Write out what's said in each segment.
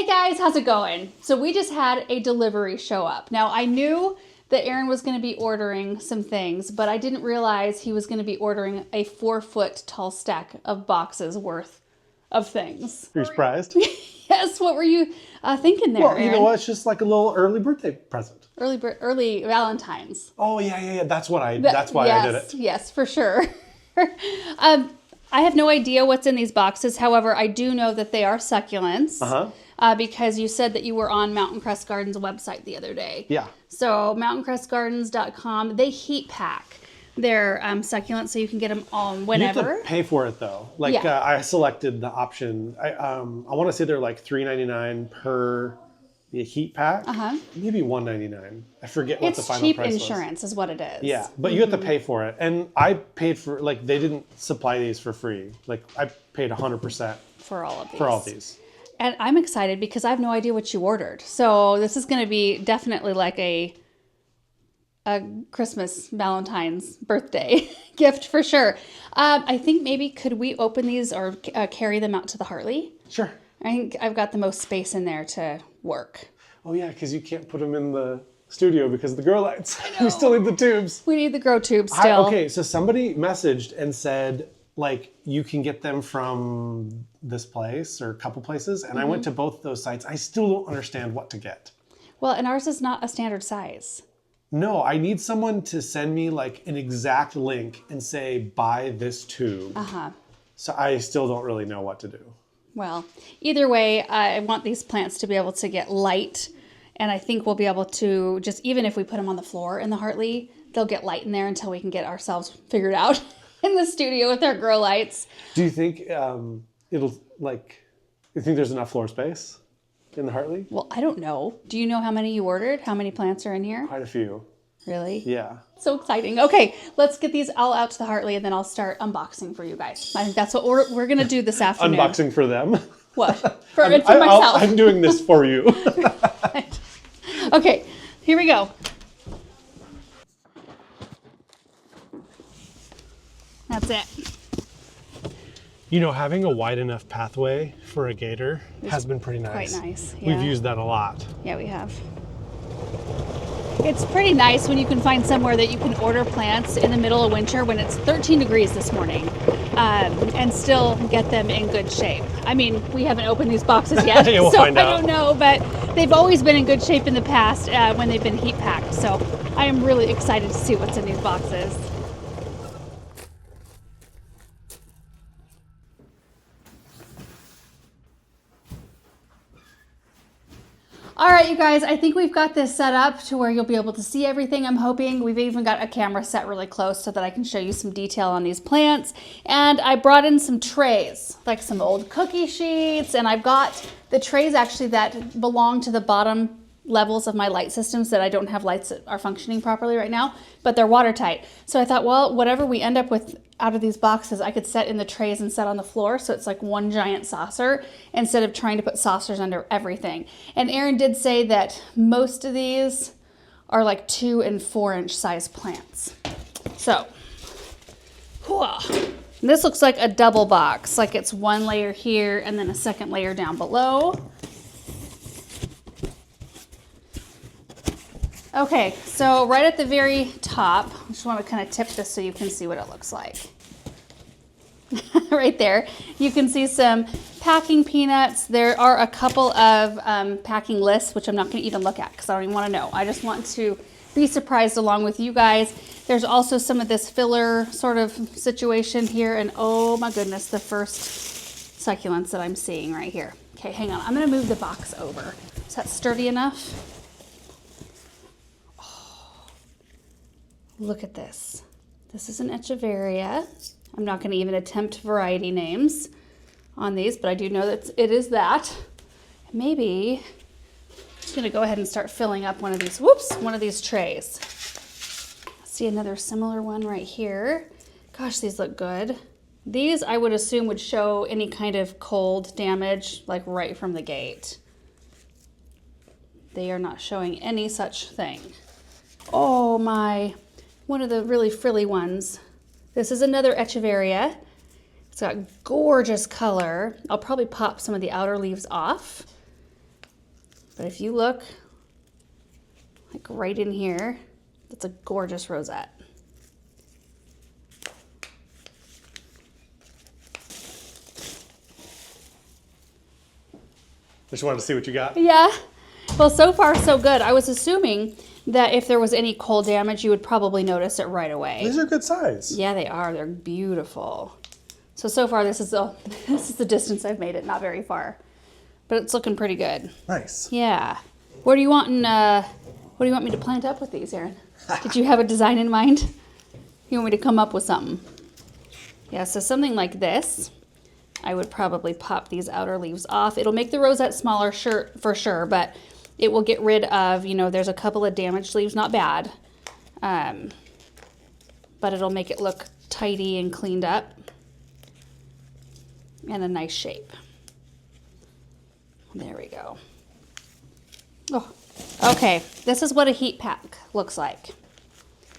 Hey guys, how's it going? So we just had a delivery show up. Now I knew that Aaron was going to be ordering some things, but I didn't realize he was going to be ordering a 4-foot tall stack of boxes worth of things. Are you surprised? Yes, what were you thinking there, Well, you Aaron? know what? It's just like a little early birthday present. Early Valentine's. Oh, yeah. That's why I did it. Yes, for sure. I have no idea what's in these boxes. However, I do know that they are succulents. Because you said that you were on Mountain Crest Gardens website the other day. Yeah. So mountaincrestgardens.com, they heat pack their succulents so you can get them on whenever. You have to pay for it though. Like I selected the option. I want to say they're like $3.99 per heat pack. Maybe $1.99. I forget what the final price was. It's cheap insurance is what it is. Yeah, but you have to pay for it. And I paid for, like, they didn't supply these for free. Like, I paid 100% for all of these. For all of these. And I'm excited because I have no idea what you ordered. So this is going to be definitely like a Christmas, Valentine's, birthday gift for sure. I think maybe could we open these or carry them out to the Hartley? Sure. I think I've got the most space in there to work. Oh yeah, because you can't put them in the studio because of the grow lights. We still need the tubes. We need the grow tubes still. Okay, so somebody messaged and said, like, you can get them from this place or a couple places. And I went to both those sites. I still don't understand what to get. Well, and ours is not a standard size. No, I need someone to send me like an exact link and say, buy this tube. So I still don't really know what to do. Well, either way, I want these plants to be able to get light. And I think we'll be able to just, even if we put them on the floor in the Hartley, they'll get light in there until we can get ourselves figured out in the studio with our grow lights. Do you think you think there's enough floor space in the Hartley? Well, I don't know. Do you know how many you ordered? How many plants are in here? Quite a few. Really? Yeah. So exciting. Okay, let's get these all out to the Hartley and then I'll start unboxing for you guys. I think that's what we're going to do this afternoon. Unboxing for them? What? For myself. I'm doing this for you. Right. Okay, here we go. That's it. You know, having a wide enough pathway for a gator has been pretty nice. Quite nice. Yeah. We've used that a lot. Yeah, we have. It's pretty nice when you can find somewhere that you can order plants in the middle of winter when it's 13 degrees this morning and still get them in good shape. I mean, we haven't opened these boxes yet, We'll so find I out. don't know, but they've always been in good shape in the past when they've been heat packed. So I am really excited to see what's in these boxes. All right, you guys, I think we've got this set up to where you'll be able to see everything, I'm hoping. We've even got a camera set really close so that I can show you some detail on these plants. And I brought in some trays, like some old cookie sheets, and I've got the trays actually that belong to the bottom levels of my light systems that I don't have lights that are functioning properly right now, but they're watertight. So I thought, well, whatever we end up with out of these boxes, I could set in the trays and set on the floor. So it's like one giant saucer instead of trying to put saucers under everything. And Aaron did say that most of these are like 2 and 4 inch size plants. So, this looks like a double box, like it's one layer here and then a second layer down below. Okay, so right at the very top, I just want to kind of tip this so you can see what it looks like. Right there, you can see some packing peanuts. There are a couple of packing lists, which I'm not going to even look at because I don't even want to know. I just want to be surprised along with you guys. There's also some of this filler sort of situation here, and oh my goodness, the first succulents that I'm seeing right here. Okay, hang on, I'm going to move the box over. Is that sturdy enough? Look at this. This is an Echeveria. I'm not going to even attempt variety names on these, but I do know that it is that. Maybe I'm just going to go ahead and start filling up one of these trays. See another similar one right here. Gosh, these look good. These I would assume would show any kind of cold damage like right from the gate. They are not showing any such thing. Oh my. One of the really frilly ones. This is another Echeveria. It's got gorgeous color. I'll probably pop some of the outer leaves off. But if you look, like right in here, it's a gorgeous rosette. Just wanted to see what you got. Yeah. Well, so far so good. I was assuming that if there was any cold damage, you would probably notice it right away. These are good size. Yeah, they are. They're beautiful. So far this is the distance I've made it. Not very far, but it's looking pretty good. Nice. Yeah. What do you want me to plant up with these, Aaron? Did you have a design in mind? You want me to come up with something? Yeah. So something like this. I would probably pop these outer leaves off. It'll make the rosette smaller for sure, but it will get rid of, there's a couple of damaged leaves, not bad. But it'll make it look tidy and cleaned up and a nice shape. There we go. Oh, okay. This is what a heat pack looks like.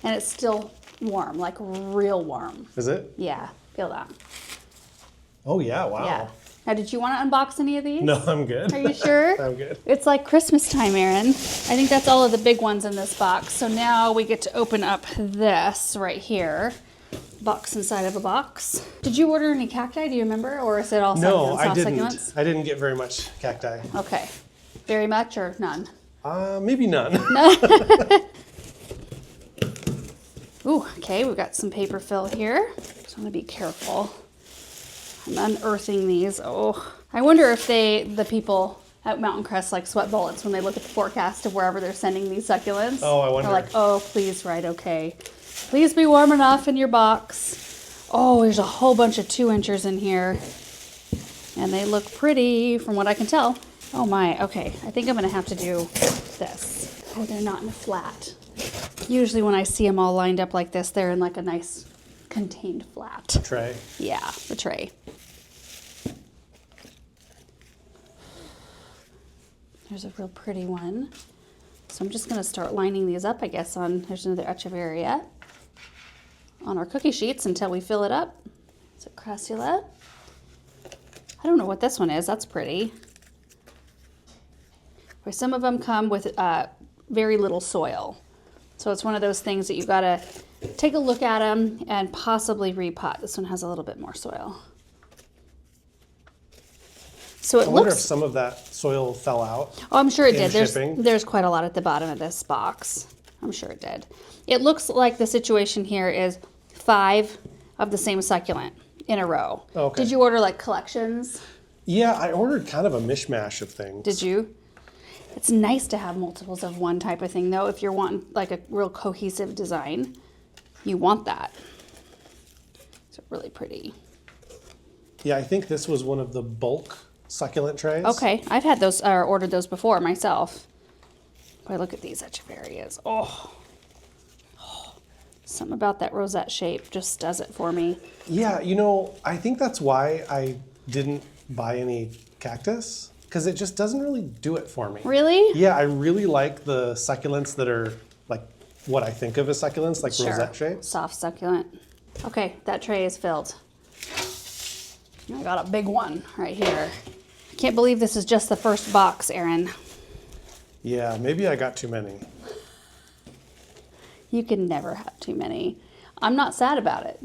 And it's still warm, like real warm. Is it? Yeah, feel that. Oh, yeah, wow. Yeah. Now, did you want to unbox any of these? No, I'm good. Are you sure? I'm good. It's like Christmas time, Aaron. I think that's all of the big ones in this box. So now we get to open up this right here. Box inside of a box. Did you order any cacti? Do you remember? Or is it all succulents? No, I all didn't. Succulents? I didn't get very much cacti. Okay. Very much or none? Maybe none. Ooh, okay. We've got some paper fill here. Just want to be careful. I'm unearthing these. Oh, I wonder if the people at Mountain Crest like sweat bullets when they look at the forecast of wherever they're sending these succulents. Oh, I wonder. They're like, oh, please write okay. Please be warm enough in your box. Oh, there's a whole bunch of 2-inchers in here. And they look pretty from what I can tell. Oh my, okay. I think I'm gonna have to do this. Oh, they're not in a flat. Usually when I see them all lined up like this, they're in like a nice contained flat. Tray. Yeah, the tray. There's a real pretty one. So I'm just gonna start lining these up, I guess, there's another echeveria on our cookie sheets until we fill it up. Is it crassula? I don't know what this one is. That's pretty. Where some of them come with very little soil. So it's one of those things that you gotta take a look at them and possibly repot. This one has a little bit more soil. So it I wonder looks. if some of that soil fell out. Oh, I'm sure it in did. shipping. There's quite a lot at the bottom of this box. I'm sure it did. It looks like the situation here is 5 of the same succulent in a row. Okay. Did you order like collections? Yeah, I ordered kind of a mishmash of things. Did you? It's nice to have multiples of one type of thing though. If you're wanting like a real cohesive design, you want that. It's really pretty. Yeah, I think this was one of the bulk succulent trays. Okay, I've had those or ordered those before myself. Boy, look at these echeverias. Oh, something about that rosette shape just does it for me. Yeah, I think that's why I didn't buy any cactus, because it just doesn't really do it for me. Really? Yeah, I really like the succulents that are like what I think of as succulents, like rosette shapes. Soft succulent. Okay, that tray is filled. I got a big one right here. I can't believe this is just the first box, Aaron. Yeah, maybe I got too many. You can never have too many. I'm not sad about it.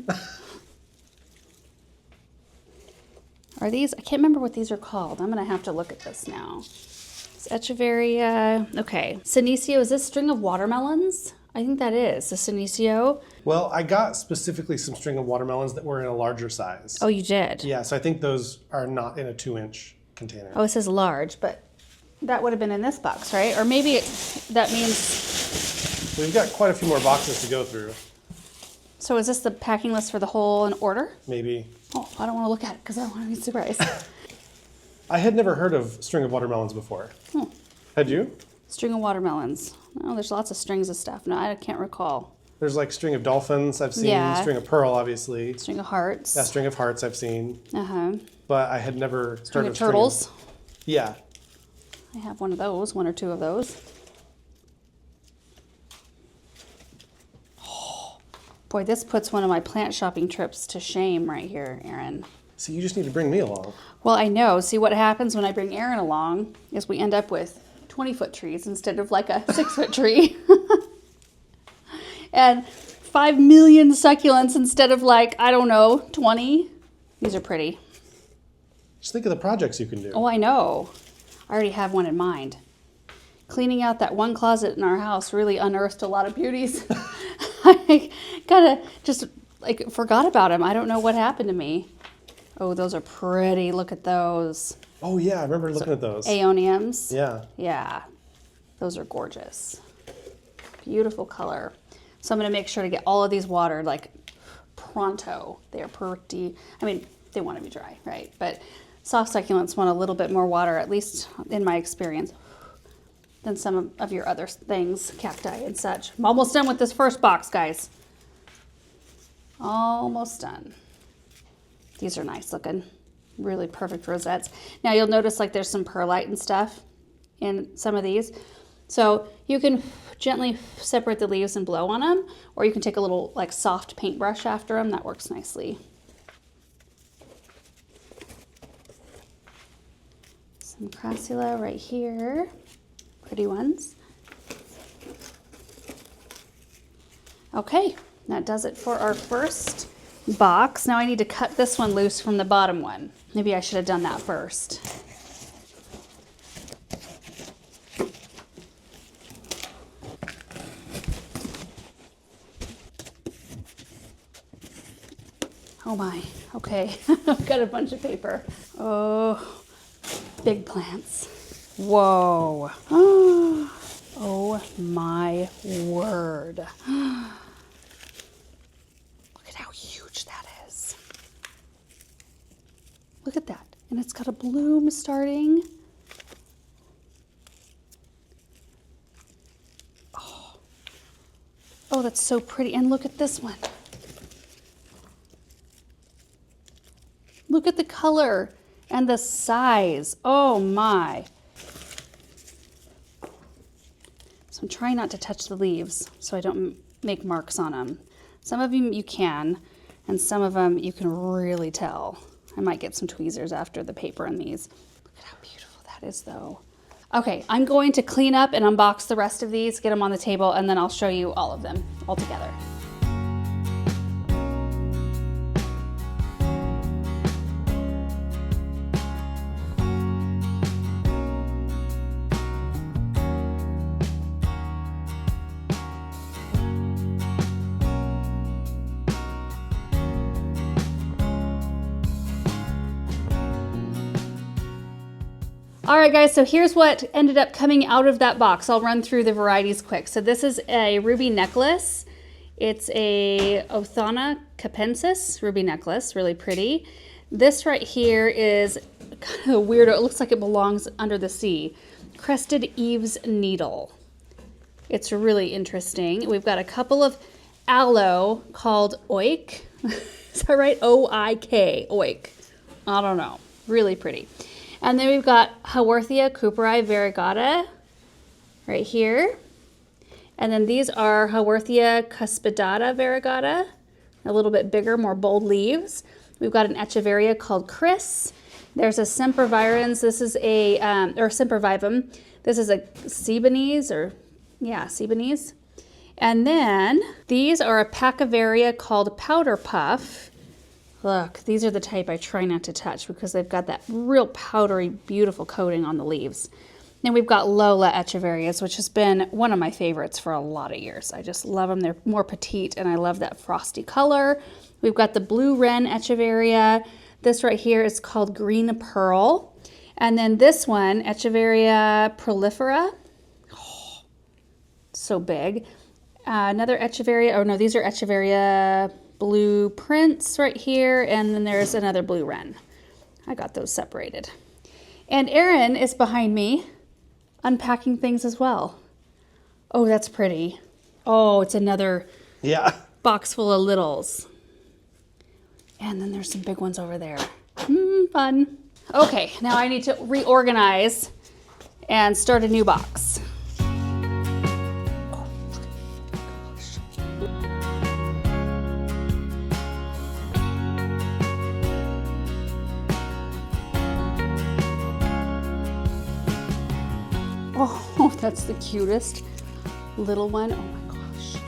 Are these, I can't remember what these are called. I'm gonna have to look at this now. It's echeveria, okay. Senecio, is this string of watermelons? I think that is, the Senecio. Well, I got specifically some string of watermelons that were in a larger size. Oh, you did? Yeah, so I think those are not in a 2-inch container. Oh, it says large, but that would have been in this box, right? Or maybe that means... We've got quite a few more boxes to go through. So is this the packing list for the whole in order? Maybe. Oh, I don't want to look at it because I don't want to be surprised. I had never heard of string of watermelons before. Had you? String of watermelons. Oh, there's lots of strings of stuff. No, I can't recall. There's like string of dolphins I've seen, Yeah. string of pearl obviously. String of hearts. Yeah, string of hearts I've seen. Uh-huh. But I had never String heard of of turtles. Yeah. I have one of those, 1 or 2 of those. Oh, boy, this puts one of my plant shopping trips to shame right here, Aaron. So you just need to bring me along. Well, I know. See, what happens when I bring Aaron along is we end up with 20-foot trees instead of like a 6-foot tree. And 5 million succulents instead of like, I don't know, 20. These are pretty. Just think of the projects you can do. Oh, I know. I already have one in mind. Cleaning out that one closet in our house really unearthed a lot of beauties. I kind of just like forgot about them. I don't know what happened to me. Oh, those are pretty. Look at those. Oh yeah, I remember looking at those. Aeoniums. Yeah. Yeah. Those are gorgeous. Beautiful color. So I'm going to make sure to get all of these watered like pronto. They are pretty. I mean, they want to be dry, right? But soft succulents want a little bit more water, at least in my experience, than some of your other things, cacti and such. I'm almost done with this first box, guys. Almost done. These are nice looking. Really perfect rosettes. Now you'll notice like there's some perlite and stuff in some of these. So you can gently separate the leaves and blow on them, or you can take a little like soft paintbrush after them. That works nicely. Some crassula right here. Pretty ones. Okay, that does it for our first box. Now I need to cut this one loose from the bottom one. Maybe I should have done that first. Oh my, okay. I've got a bunch of paper. Oh, big plants. Whoa. Oh my word. Look at how huge that is. Look at that. And it's got a bloom starting. Oh, that's so pretty. And look at this one. Look at the color and the size. Oh my. So I'm trying not to touch the leaves so I don't make marks on them. Some of them you can, and some of them you can really tell. I might get some tweezers after the paper on these. Look at how beautiful that is though. Okay, I'm going to clean up and unbox the rest of these, get them on the table, and then I'll show you all of them all together. All right, guys, so here's what ended up coming out of that box. I'll run through the varieties quick. So this is a ruby necklace. It's a Othana capensis ruby necklace, really pretty. This right here is kind of weird. It looks like it belongs under the sea. Crested Eve's needle. It's really interesting. We've got a couple of aloe called oik. Is that right? O-I-K, oik. I don't know. Really pretty. And then we've got Haworthia cooperi variegata right here. And then these are Haworthia cuspidata variegata, a little bit bigger, more bold leaves. We've got an echeveria called Chris. There's a sempervirens. This is a, or sempervivum. This is a Cebanese, or yeah, Cebanese. And then these are a Pacivaria called Powder Puff. Look, these are the type I try not to touch because they've got that real powdery, beautiful coating on the leaves. Then we've got Lola echeverias, which has been one of my favorites for a lot of years. I just love them. They're more petite, and I love that frosty color. We've got the blue wren echeveria. This right here is called Green Pearl. And then this one, Echeveria prolifera. Oh, so big. Another echeveria, oh no, these are Echeveria Blue Prince right here, and then there's another blue wren. I got those separated. And Erin is behind me unpacking things as well. Oh, that's pretty. Oh, it's another box full of littles. And then there's some big ones over there. Fun. Okay, now I need to reorganize and start a new box. Oh, that's the cutest little one. Oh my gosh.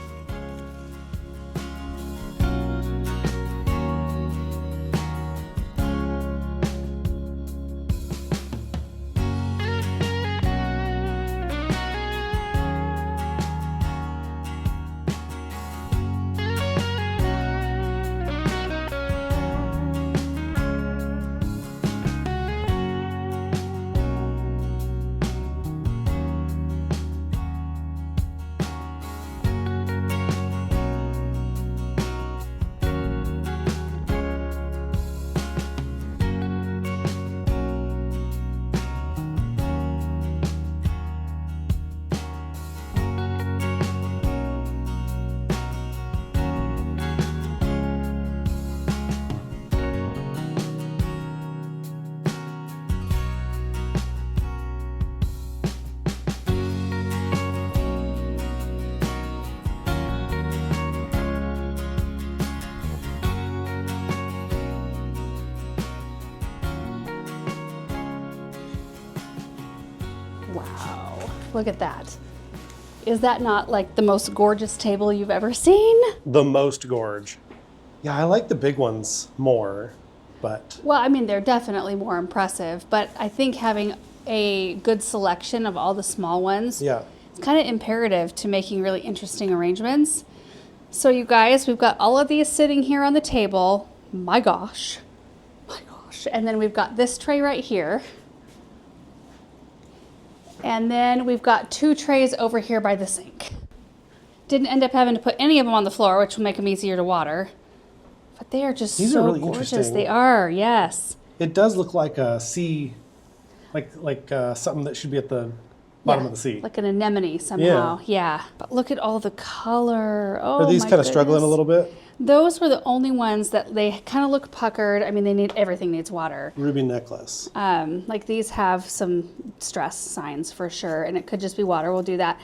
Wow, look at that. Is that not like the most gorgeous table you've ever seen? The most gorge. Yeah, I like the big ones more, but... Well, I mean, they're definitely more impressive, but I think having a good selection of all the small ones Yeah. is kind of imperative to making really interesting arrangements. So you guys, we've got all of these sitting here on the table. My gosh. My gosh. And then we've got this tray right here. And then we've got 2 trays over here by the sink. Didn't end up having to put any of them on the floor, which will make them easier to water. But they are just These so are really gorgeous. interesting. They are, yes. It does look like a sea, like something that should be at the bottom of the sea. Like an anemone somehow. Yeah. But look at all the color. Oh, Are these my kind of struggling a goodness. little bit? Those were the only ones that they kind of look puckered. I mean, they need, everything needs water. Ruby necklace. Like these have some stress signs for sure, and it could just be water. We'll do that.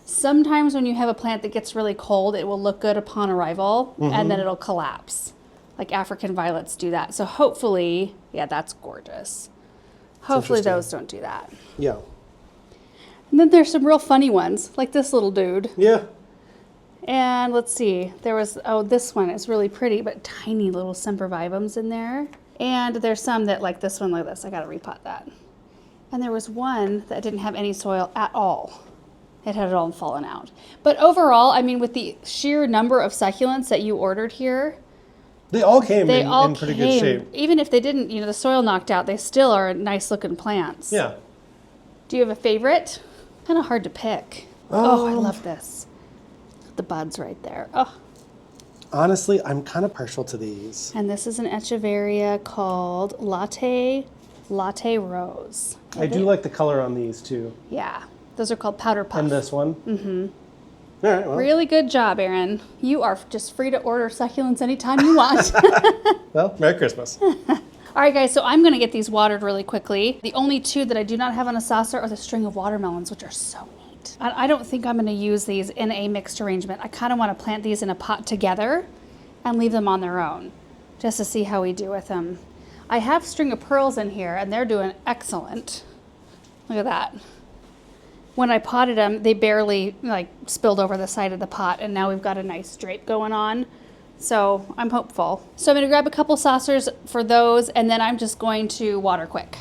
Sometimes when you have a plant that gets really cold, it will look good upon arrival, and then it'll collapse. Like African violets do that. So hopefully, yeah, that's gorgeous. Hopefully those don't do that. Yeah. And then there's some real funny ones, like this little dude. Yeah. And let's see, there was, oh, this one is really pretty, but tiny little sempervivums in there. And there's some that, like this one, like this, I gotta repot that. And there was one that didn't have any soil at all. It had it all fallen out. But overall, I mean, with the sheer number of succulents that you ordered here, They all came they all in pretty good shape. even if they didn't, you know, the soil knocked out, they still are nice looking plants. Yeah. Do you have a favorite? Kind of hard to pick. Oh, I love this. The buds right there. Oh. Honestly, I'm kind of partial to these. And this is an echeveria called Latte Rose. I do like the color on these too. Yeah, those are called powder puff. And this one. Mm-hmm. All right, well. Really good job, Erin. You are just free to order succulents anytime you want. Well, Merry Christmas. All right, guys, so I'm going to get these watered really quickly. The only 2 that I do not have on a saucer are the string of watermelons, which are so neat. I don't think I'm going to use these in a mixed arrangement. I kind of want to plant these in a pot together and leave them on their own, just to see how we do with them. I have string of pearls in here, and they're doing excellent. Look at that. When I potted them, they barely like spilled over the side of the pot, and now we've got a nice drape going on. So I'm hopeful. So I'm going to grab a couple saucers for those, and then I'm just going to water quick.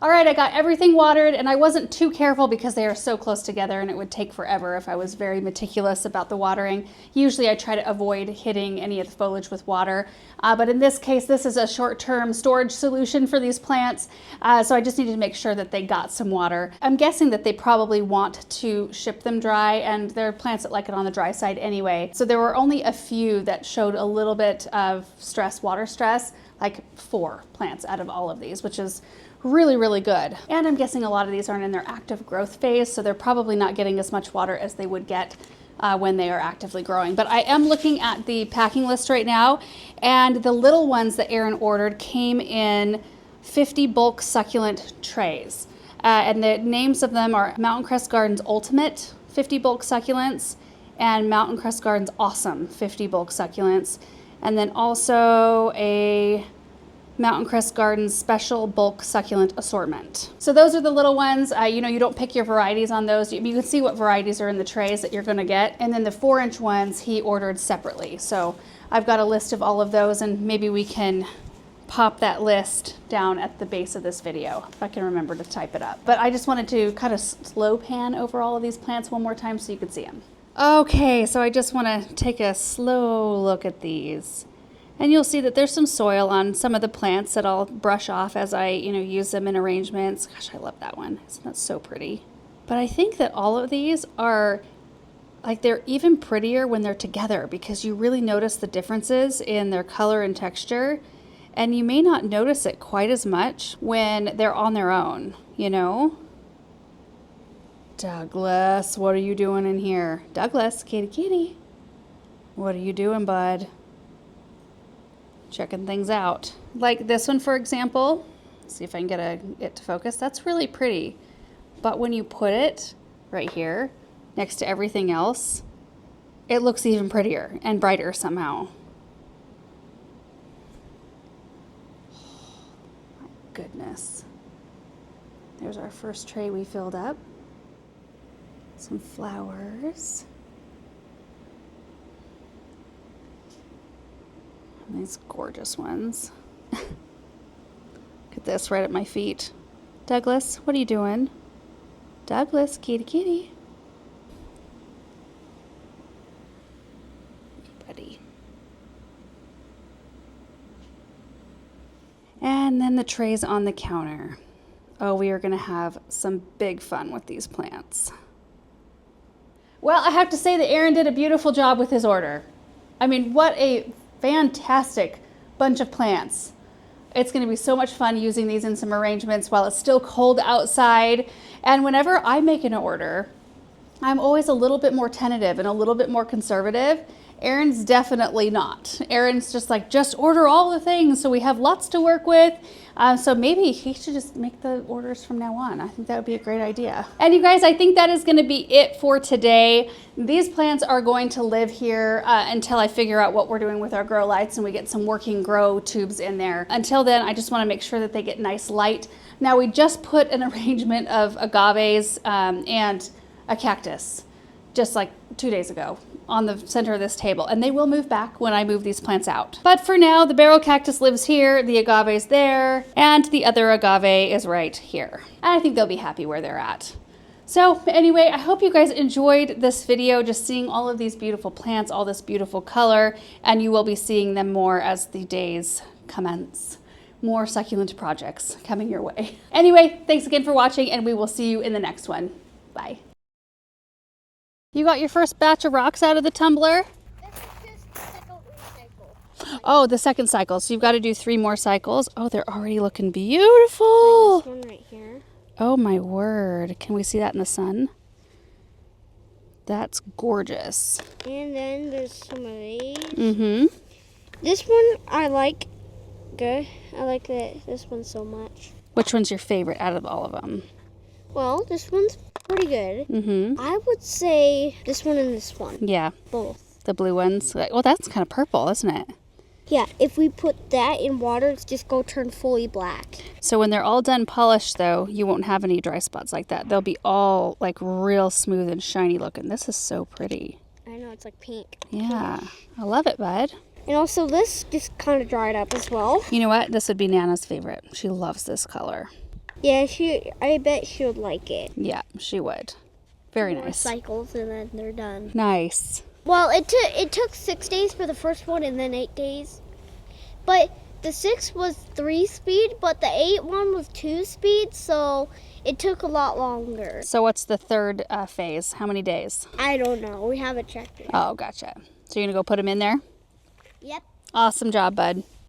All right, I got everything watered, and I wasn't too careful because they are so close together and it would take forever if I was very meticulous about the watering. Usually I try to avoid hitting any of the foliage with water, but in this case, this is a short-term storage solution for these plants, so I just needed to make sure that they got some water. I'm guessing that they probably want to ship them dry, and there are plants that like it on the dry side anyway. So there were only a few that showed a little bit of stress, water stress, like 4 plants out of all of these, which is really, really good. And I'm guessing a lot of these aren't in their active growth phase, so they're probably not getting as much water as they would get when they are actively growing. But I am looking at the packing list right now, and the little ones that Erin ordered came in 50 bulk succulent trays. And the names of them are Mountain Crest Gardens Ultimate 50 bulk succulents and Mountain Crest Gardens Awesome 50 bulk succulents. And then also a Mountain Crest Gardens Special Bulk Succulent Assortment. So those are the little ones. You know, you don't pick your varieties on those. You can see what varieties are in the trays that you're gonna get. And then the 4-inch ones he ordered separately. So I've got a list of all of those, and maybe we can pop that list down at the base of this video, if I can remember to type it up. But I just wanted to kind of slow pan over all of these plants one more time so you could see them. Okay, so I just wanna take a slow look at these. And you'll see that there's some soil on some of the plants that I'll brush off as I, use them in arrangements. Gosh, I love that one. Isn't that so pretty? But I think that all of these are, like, they're even prettier when they're together because you really notice the differences in their color and texture. And you may not notice it quite as much when they're on their own, Douglas, what are you doing in here? Douglas, kitty. What are you doing, bud? Checking things out. Like this one, for example. See if I can get it to focus. That's really pretty. But when you put it right here next to everything else, it looks even prettier and brighter somehow. My goodness. There's our first tray we filled up. Some flowers. These gorgeous ones. Look at this right at my feet. Douglas, what are you doing? Douglas, kitty. Buddy. And then the trays on the counter. Oh, we are going to have some big fun with these plants. Well, I have to say that Erin did a beautiful job with his order. I mean, what a fantastic bunch of plants. It's going to be so much fun using these in some arrangements while it's still cold outside. And whenever I make an order, I'm always a little bit more tentative and a little bit more conservative. Erin's definitely not. Erin's just like, just order all the things so we have lots to work with. So maybe he should just make the orders from now on. I think that would be a great idea. And you guys, I think that is going to be it for today. These plants are going to live here until I figure out what we're doing with our grow lights and we get some working grow tubes in there. Until then, I just want to make sure that they get nice light. Now, we just put an arrangement of agaves and a cactus just like 2 days ago on the center of this table, and they will move back when I move these plants out. But for now, the barrel cactus lives here, the agave's there, and the other agave is right here. And I think they'll be happy where they're at. So anyway, I hope you guys enjoyed this video, just seeing all of these beautiful plants, all this beautiful color, and you will be seeing them more as the days commence. More succulent projects coming your way. Anyway, thanks again for watching, and we will see you in the next one. Bye. You got your first batch of rocks out of the tumbler? This is just the second recycle. Oh, the second cycle. So you've got to do 3 more cycles. Oh, they're already looking beautiful. Like this one right here. Oh my word. Can we see that in the sun? That's gorgeous. And then there's some of these. Mm-hmm. This one I like good. I like this one so much. Which one's your favorite out of all of them? Well, this one's pretty good. Mm-hmm. I would say this one and this one. Yeah. Both. The blue ones. Well, that's kind of purple, isn't it? Yeah, if we put that in water, it's just go turn fully black. So when they're all done polished, though, you won't have any dry spots like that. They'll be all like real smooth and shiny looking. This is so pretty. I know, it's like pink. Yeah. I love it, bud. And also this just kind of dried up as well. You know what? This would be Nana's favorite. She loves this color. Yeah, I bet she would like it. Yeah, she would. Very More nice. cycles and then they're done. Nice. Well, it took 6 days for the first one and then 8 days. But the 6 was 3-speed, but the 8 one was 2-speed, so it took a lot longer. So what's the third phase? How many days? I don't know. We haven't checked it. Oh, gotcha. So you're going to go put them in there? Yep. Awesome job, bud.